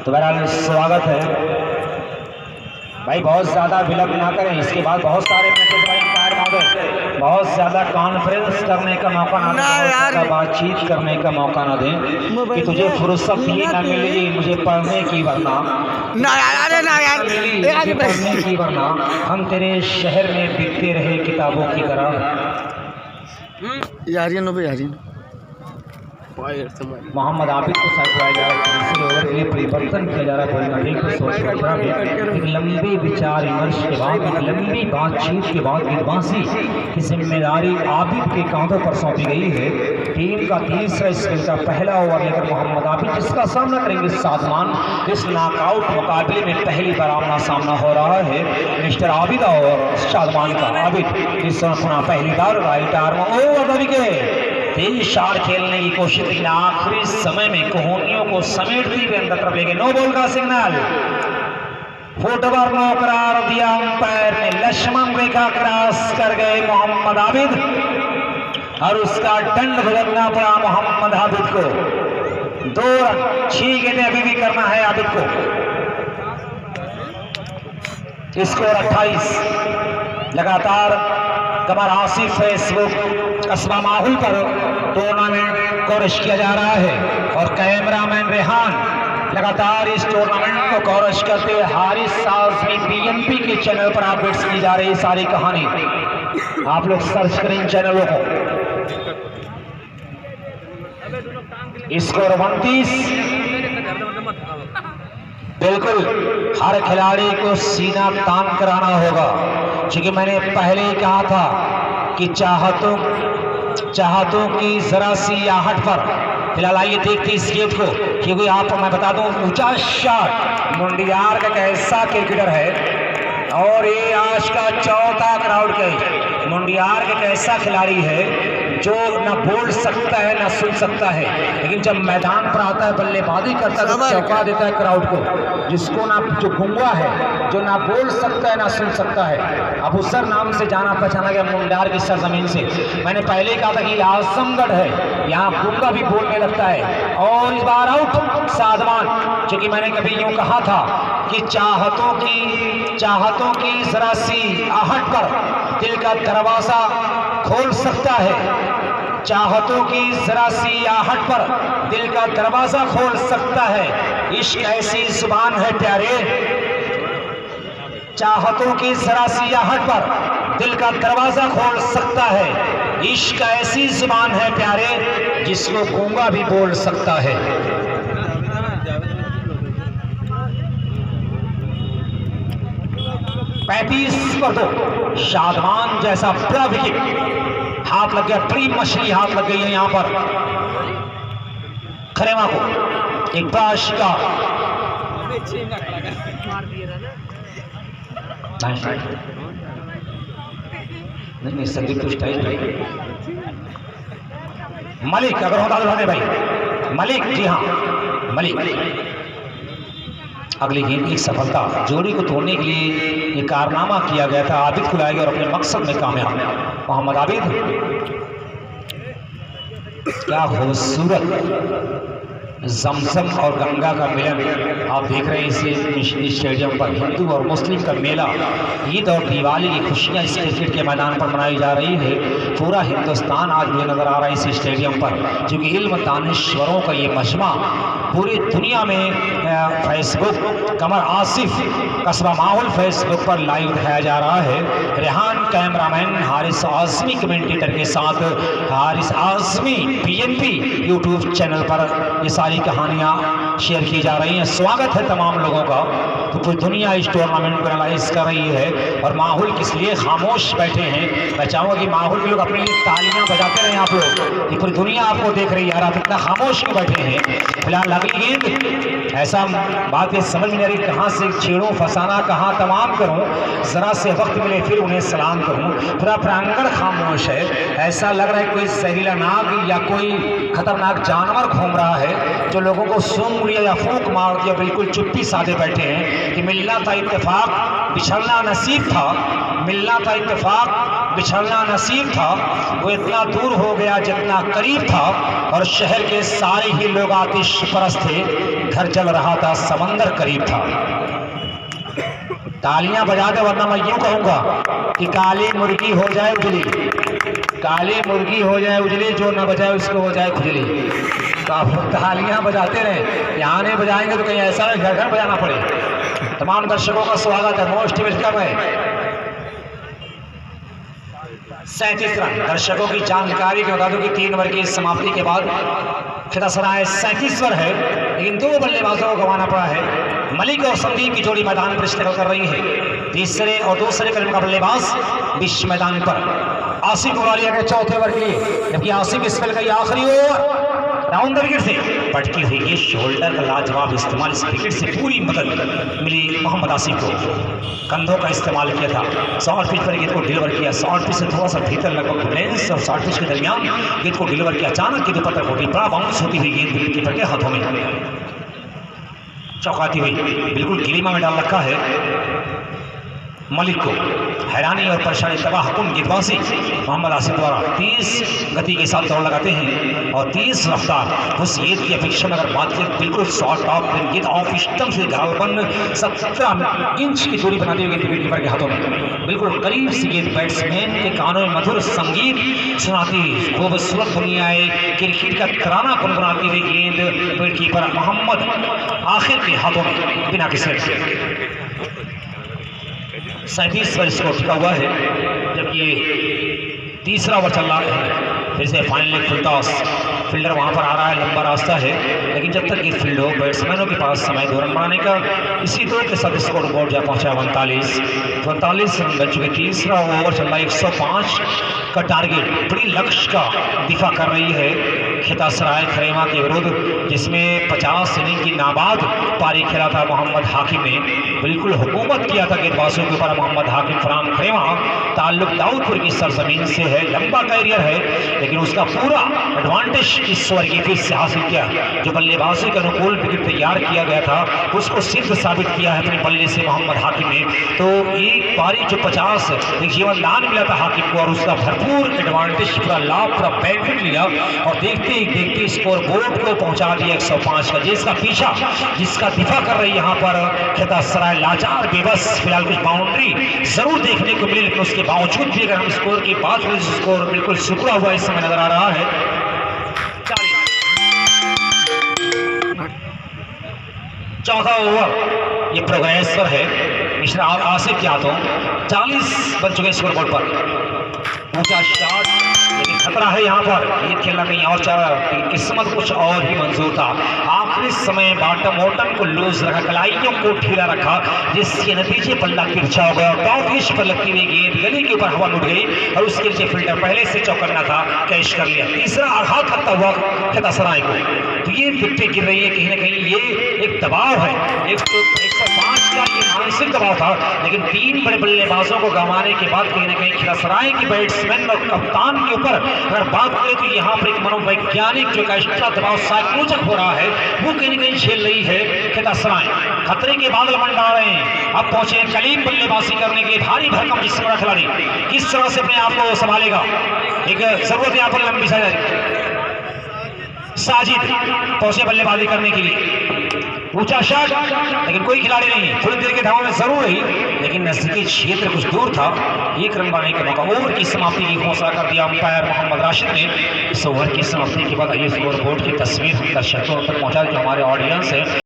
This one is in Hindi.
तो बहरहाल स्वागत है भाई, बहुत ज़्यादा विलंब ना करें। इसके बाद बहुत सारे मैचेस भाई अंपायर महोदय बहुत ज़्यादा कॉन्फ्रेंस करने का मौका ना दें, बातचीत करने का मौका ना दें कि तुझे फुर्सत ही ना मिली मुझे पढ़ने की, वरना पढ़ने की, वरना हम तेरे शहर में बिकते रहे किताबों की तरह। यारिन मोहम्मद आबिद को सरकाया जा रहा है, तीसरे ओवर के लिए परिवर्तन किया जा रहा है। बॉलिंग को सोच एक लंबे विचार विमर्श के बाद, एक लंबी बातचीत के बाद गेंदबाजी की जिम्मेदारी आबिद के कांधों पर सौंपी गई है। टीम का तीसरा स्पेल का पहला ओवर लेकर मोहम्मद आबिद जिसका सामना करेंगे सादमान। इस नॉकआउट मुकाबले में पहली बार आमना सामना हो रहा है मिस्टर आबिद और सादमान का। आबिद इस समय पहली बार right arm over the wicket, तेज शॉट खेलने की कोशिश, लेकिन आखिरी समय में कोहनियों को समेटती हुए अंदर तरफ लेके नो बॉल का सिग्नल। फुटओवर नो करार दिया अंपायर ने, लक्ष्मण रेखा क्रॉस कर गए मोहम्मद आबिद और उसका दंड भुगतना पड़ा मोहम्मद आबिद को। 2 रन 6 गेंदें अभी भी करना है आबिद को। स्कोर 28। लगातार कमर आसिफ फेसबुक कस्बा माहौल पर टूर्नामेंट कवरेज किया जा रहा है और कैमरामैन रेहान लगातार इस टूर्नामेंट को कवरेज करते हुए हारिस आज़मी बीएनपी के चैनल पर अपडेट्स की जा रही है सारी कहानी। आप लोग सर्च करें इन चैनलों को। स्कोर 29। बिल्कुल हर खिलाड़ी को सीना तान कराना होगा, क्योंकि मैंने पहले ही कहा था कि चाहतों की जरा सी आहट पर फिलहाल आइए देखते इस गेट को, क्योंकि आप मैं बता दूं ऊंचा शॉट मुंडियार का एक ऐसा क्रिकेटर है और ये आज का चौथा क्राउड के मुंडियार का एक ऐसा खिलाड़ी है जो ना बोल सकता है ना सुन सकता है, लेकिन जब मैदान पर आता है बल्लेबाजी करता है तो चौंका देता है क्राउड को। जिसको ना जो गूंगा है, जो ना बोल सकता है ना सुन सकता है, अबूसर नाम से जाना पहचाना गया मुंडियार की सरजमीन से। मैंने पहले ही कहा था कि आजमगढ़ है, यहाँ गूंगा भी बोलने लगता है। और इस बार आउट सादमान, क्योंकि मैंने कभी यूँ कहा था कि चाहतों की जरा सी आहट पर दिल का दरवाजा खोल सकता है। चाहतों की जरा सी आहट पर दिल का दरवाजा खोल सकता है। इश्क ऐसी जुबान है प्यारे, चाहतों की जरा सी आहट पर दिल का दरवाजा खोल सकता है। इश्क ऐसी जुबान है प्यारे जिसको गूंगा भी बोल सकता है। पर 2 शादमान जैसा बड़ा विकेट हाथ लग गया, बड़ी मछली हाथ लग गई है यहां पर खरेमा को। एक बड़ा शिकार, नहीं संदीप तो स्टाइल मलिक अगर होता तो भाई मलिक, जी हाँ मलिक। अगली गेंद एक सफलता, जोड़ी को तोड़ने के लिए ये कारनामा किया गया था। आबिद को लाया गया और अपने मकसद में कामयाब मोहम्मद आबिद। क्या खूबसूरत जमजम और गंगा का मिलन आप देख रहे हैं इस स्टेडियम पर। हिंदू और मुस्लिम का मेला, ईद और दिवाली की खुशियां इस क्रिकेट के मैदान पर मनाई जा रही है। पूरा हिंदुस्तान आज मुझे नजर आ रहा है इस स्टेडियम पर, क्योंकि इल्म दानिश्वरों का ये मजमा पूरी दुनिया में फेसबुक कमर आसिफ कस्बा माहौल फेसबुक पर लाइव दिखाया जा रहा है। रेहान कैमरामैन हारिस आज़मी कमेंटेटर के साथ Haris Azmi BNP YouTube channel पर ये सारी कहानियां शेयर की जा रही हैं। स्वागत है तमाम लोगों का। तो पूरी दुनिया इस टूर्नामेंट को एनालाइज कर रही है और माहौल किस लिए खामोश बैठे हैं। मैं चाहूँगा कि माहौल के लोग अपने लिए तालियां बजाते रहें। आप लोग, ये पूरी दुनिया आपको देख रही है यार, आप इतना खामोश क्यों बैठे हैं। फिलहाल अगली गेंद, ऐसा बात ये समझ में नहीं आ रही कहाँ से छेड़ूं फसाना, कहाँ तमाम करूं, जरा से वक्त मिले फिर उन्हें सलाम करूं। पूरा प्रांगण खामोश है, ऐसा लग रहा है कोई जहरीला नाग या कोई खतरनाक जानवर घूम रहा है जो लोगों को सूंघ लिया या फूंक मार दिया। बिल्कुल चुप्पी साधे बैठे हैं कि मिलना था इत्तेफाक बिछड़ना नसीब था, मिलना था इत्तेफाक बिछड़ना नसीब था। वो इतना दूर हो गया जितना करीब था और शहर के सारे ही लोग आतिश परस्त थे। घर जल रहा था, समंदर करीब था। तालियां बजा दे, वरना मैं यूं कहूंगा कि काली मुर्गी हो जाए उजली, काली मुर्गी हो जाए उजली, जो न बजाए उसको हो जाए खुजली। तो आप तालियां बजाते रहे, यहाँ नहीं बजाएंगे तो कहीं ऐसा घर घर बजाना पड़े। तमाम दर्शकों का स्वागत है। मोस्ट वेलकम है। 37 रन। दर्शकों की जानकारी के बता दूं कि 3 ओवर की समाप्ति के बाद खितासराय 37 पर है, लेकिन 2 बल्लेबाजों को गंवाना पड़ा है। मलिक और संदीप की जोड़ी मैदान पर स्ट्रगल कर रही है। तीसरे और दूसरे क्रम का बल्लेबाज बीच मैदान पर आसिफ वालिया के चौथे ओवर के लिए, जबकि आसिफ इस स्पेल का आखिरी ओवर राउंड द विकेट से पटकी हुई ये शोल्डर का लाजवाब इस्तेमाल, इस विकेट से पूरी मदद मिली मोहम्मद आसिफ को। कंधों का इस्तेमाल किया था, शॉर्ट पिच पर गेंद को डिलीवर किया, शॉर्ट पिच से थोड़ा सा भीतर लगभग लेंस और शॉर्ट पिच के दरमियान गेंद को डिलीवर किया। अचानक गेंद ऊपर तक उठी, बड़ा बाउंस होती हुई गेंद विकेट कीपर के हाथों में चौंकाती हुई बिल्कुल गिलीमा में डाल रखा है मलिक को। हैरानी और परेशानी तबाहकुन गेंदबाजी मोहम्मद आसिफ द्वारा 30 गति के साथ दौड़ लगाते हैं और 30 रफ्तार। उस गेंद की अपेक्षा में अगर बात करें, बिल्कुल शॉर्ट ऑफ गेंद ऑफ स्टंप से घावबंद 17 इंच की दूरी बनाते हुए विकेट कीपर के हाथों में बिल्कुल करीब से गेंद बैट्समैन के कानों में मधुर संगीत सुनाती, खूबसूरत दुनियाए क्रिकेट का तराना गुनगुनाती हुई गेंद विकेट कीपर मोहम्मद आखिर के हाथों में बिना किसी 37 पर स्कोर टिका हुआ है, जबकि ये तीसरा ओवर चल रहा है। फिर से फाइनल फुल टॉस, फील्डर वहां पर आ रहा है, लंबा रास्ता है, लेकिन जब तक ये फील्ड हो बैट्समैनों के पास समय 2 रन बनाने का, इसी 2 के साथ स्कोर बोर्ड जा पहुंचा 39 रन बन चुके। तीसरा ओवर चल रहा है, 105 का टारगेट, बड़ी लक्ष्य का दिफा कर रही है खितासराय खरेमा के विरुद्ध, जिसमें 50 इनिंग की नाबाद पारी खेला था मोहम्मद हाकिम ने। बिल्कुल हुकूमत किया था गेंदबाजों के ऊपर मोहम्मद हाकिम। फराम खरेमा ताल्लुक दाऊदपुर की सरजमीन से है, लंबा कैरियर है, लेकिन उसका पूरा एडवांटेज इस ओवर की पिच से हासिल किया। जो बल्लेबाजी के अनुकूल विकेट तैयार किया गया था, उसको सिद्ध साबित किया है अपने बल्ले से मोहम्मद हाकिम ने। तो एक पारी जो 50 एक जीवन दान मिला था हाकिम को, और उसका भरपूर एडवांटेज, पूरा लाभ, पूरा बेनिफिट लिया और देखते ही देखते स्कोर बोर्ड को पहुंचा दिया 105 का, जिसका पीछा, जिसका दिफा कर रही यहाँ पर खितासराय लाचार बेबस। फिलहाल कुछ बाउंड्री जरूर देखने को मिली, लेकिन उसके बावजूद भी अगर हम स्कोर की बात करें, स्कोर बिल्कुल सिकुड़ा हुआ इस समय नजर आ रहा है। 4था ओवर ये प्रोग्रेस पर है मिश्रा आसिफ के हाथों। 40 बन चुके स्कोर बोर्ड पर। ऊंचा शॉट, लेकिन खतरा है यहाँ पर, ये खेलना कहीं और चाह, किस्मत कुछ और ही मंजूर था। आखिरी समय बॉटम मोटन को लूज रखा, कलाइयों को ढीला रखा, जिसके नतीजे पल्ला तिरछा हो गया और टॉप एज पर लगती हुई गेंद गली के ऊपर हवा लुट गई और उसके नीचे फील्डर पहले से चौकन्ना था, कैच कर लिया। तीसरा आघात करता हुआ खितासराय को, तो ये विकेट गिर रही है, कहीं ना कहीं ये एक दबाव है। 105 का ये मानसिक दबाव था, लेकिन 3 बड़े बल्लेबाजों को गंवाने के बाद कहीं ना कहीं खितासराय की बैट्समैन और कप्तान के ऊपर अगर बात करें तो यहाँ पर एक मनोवैज्ञानिक जो एक्स्ट्रा दबाव साइकोलॉजिक हो रहा है, वो कहीं ना कहीं झेल रही है खितासराय। खतरे के बादल मंडरा रहे हैं। अब पहुंचे कलीम बल्लेबाजी करने के लिए, भारी भरकम जिस्म का खिलाड़ी किस तरह से अपने आप को संभालेगा, एक जरूरत यहाँ पर लंबी साजिद पहुंचे बल्लेबाजी करने के लिए। ऊंचा शॉट, लेकिन कोई खिलाड़ी नहीं, थोड़ी देर के धावों में जरूर रही, लेकिन नजदीकी क्षेत्र कुछ दूर था। एक रन बनाने का मौका, ओवर की समाप्ति की घोषणा कर दिया अंपायर मोहम्मद राशिद ने। इस ओवर की समाप्ति के बाद आइए स्कोर बोर्ड की तस्वीर हम दर्शकों तक पहुंचा, जो हमारे ऑडियंस है।